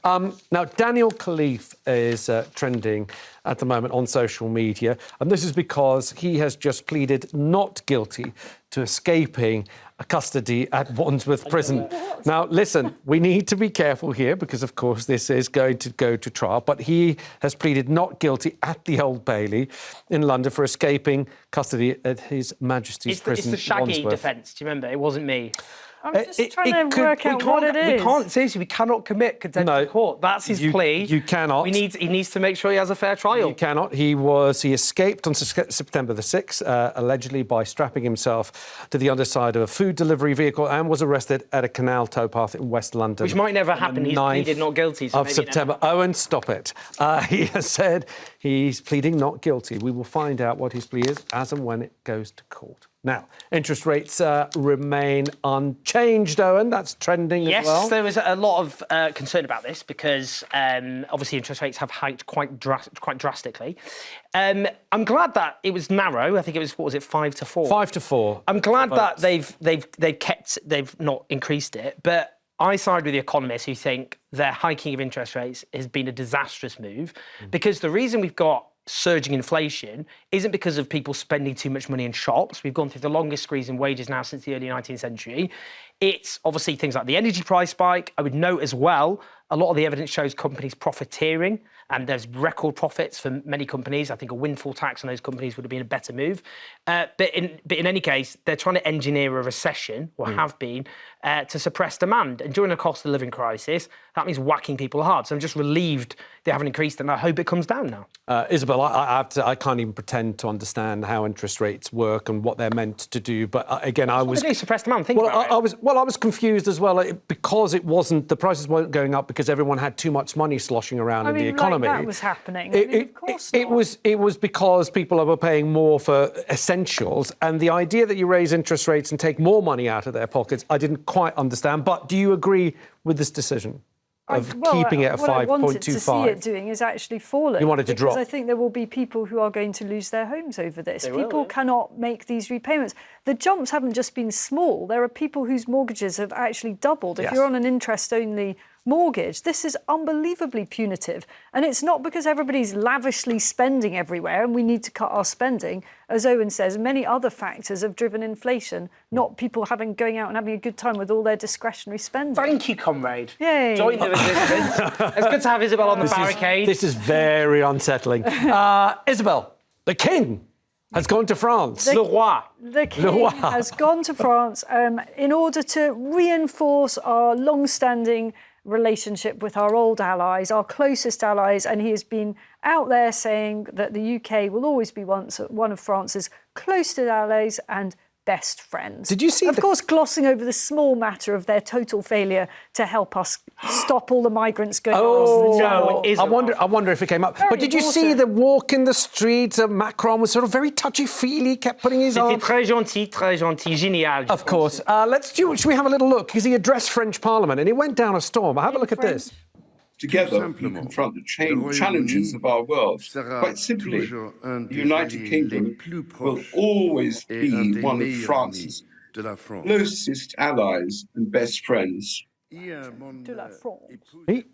Now, Daniel Khalife is trending at the moment on social media, and this is because he has just pleaded not guilty to escaping a custody at Wandsworth Prison. Now, listen, we need to be careful here because, of course, this is going to go to trial, but he has pleaded not guilty at the Old Bailey in London for escaping custody at His Majesty's Prison. It's the Shaggy Wandsworth. defence, do you remember? It wasn't me. I'm just trying to work out what it is. Seriously, we cannot commit contempt of court. That's his plea. You cannot. He needs to make sure he has a fair trial. You cannot. He escaped on September the 6th, allegedly by strapping himself to the underside of a food delivery vehicle and was arrested at a canal towpath in West London. Which might never happen. He's pleaded not guilty. So of September. Owen, stop it. He has said he's pleading not guilty. We will find out what his plea is as and when it goes to court. Now, interest rates remain unchanged, Owen. That's trending as well. Yes, there was a lot of concern about this because obviously interest rates have hiked quite drastically. I'm glad that it was narrow. I think it was, what was it, 5 to 4? 5 to 4. I'm glad that they've not increased it, but I side with the economists who think their hiking of interest rates has been a disastrous move because the reason we've got surging inflation isn't because of people spending too much money in shops. We've gone through the longest squeeze in wages now since the early 19th century. It's obviously things like the energy price spike. I would note as well, a lot of the evidence shows companies profiteering and there's record profits for many companies. I think a windfall tax on those companies would have been a better move. But in any case, they're trying to engineer a recession, or have been, to suppress demand. And during a cost of living crisis, that means whacking people hard. So I'm just relieved they haven't increased, and I hope it comes down now. Isabel, I can't even pretend to understand how interest rates work and what they're meant to do. But again, I was... They suppress demand, think about it. I was confused as well because the prices weren't going up because everyone had too much money sloshing around in the economy. That was happening. Of course not. It was because people were paying more for essentials, and the idea that you raise interest rates and take more money out of their pockets, I didn't quite understand. But do you agree with this decision of keeping it at 5.25? What I wanted to see it doing is actually falling. You wanted to drop? Because I think there will be people who are going to lose their homes over this. People cannot make these repayments. The jumps haven't just been small. There are people whose mortgages have actually doubled. If you're on an interest-only mortgage, this is unbelievably punitive. And it's not because everybody's lavishly spending everywhere and we need to cut our spending. As Owen says, many other factors have driven inflation, not people going out and having a good time with all their discretionary spending. Thank you, comrade. Yay. Join the resistance. It's good to have Isabel on the barricade. This is very unsettling. Isabel, the king has gone to France. Le roi. The king has gone to France in order to reinforce our long-standing relationship with our old allies, our closest allies, and he has been out there saying that the UK will always be one of France's closest allies and best friends. Did you see? Of course, glossing over the small matter of their total failure to help us stop all the migrants going across the channel. I wonder if it came up. But did you see the walk in the streets? Macron was sort of very touchy-feely, kept putting his arm... C'était très gentil, génial. Of course. Should we have a little look? Because he addressed French Parliament and he went down a storm. Have a look at this. Together, we confront the challenges of our world. Quite simply, the United Kingdom will always be one of France's closest allies and best friends. De la France.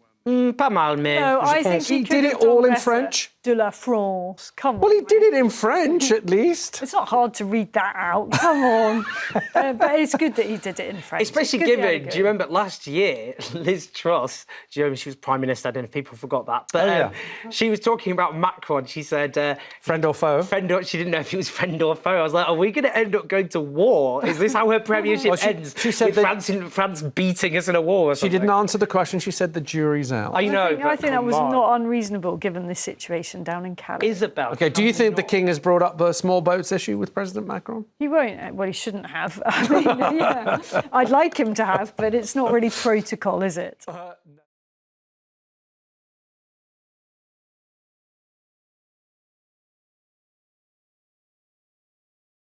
Pas mal, mais no, I think he did it all in French. De la France. Come on. Well, he did it in French, at least. It's not hard to read that out. Come on. But it's good that he did it in French. Especially given, do you remember last year, Liz Truss, do you remember she was Prime Minister? I don't know if people forgot that. But she was talking about Macron. She said... friend or foe? She didn't know if he was friend or foe. I was like, are we going to end up going to war? Is this how her premiership ends? She said with France beating us in a war or something? She didn't answer the question. She said the jury's out. I know. I think that was not unreasonable given this situation down in Calais. Isabel. OK, do you think the king has brought up the small boats issue with President Macron? He won't. Well, he shouldn't have. I mean, I'd like him to have, but it's not really protocol, is it?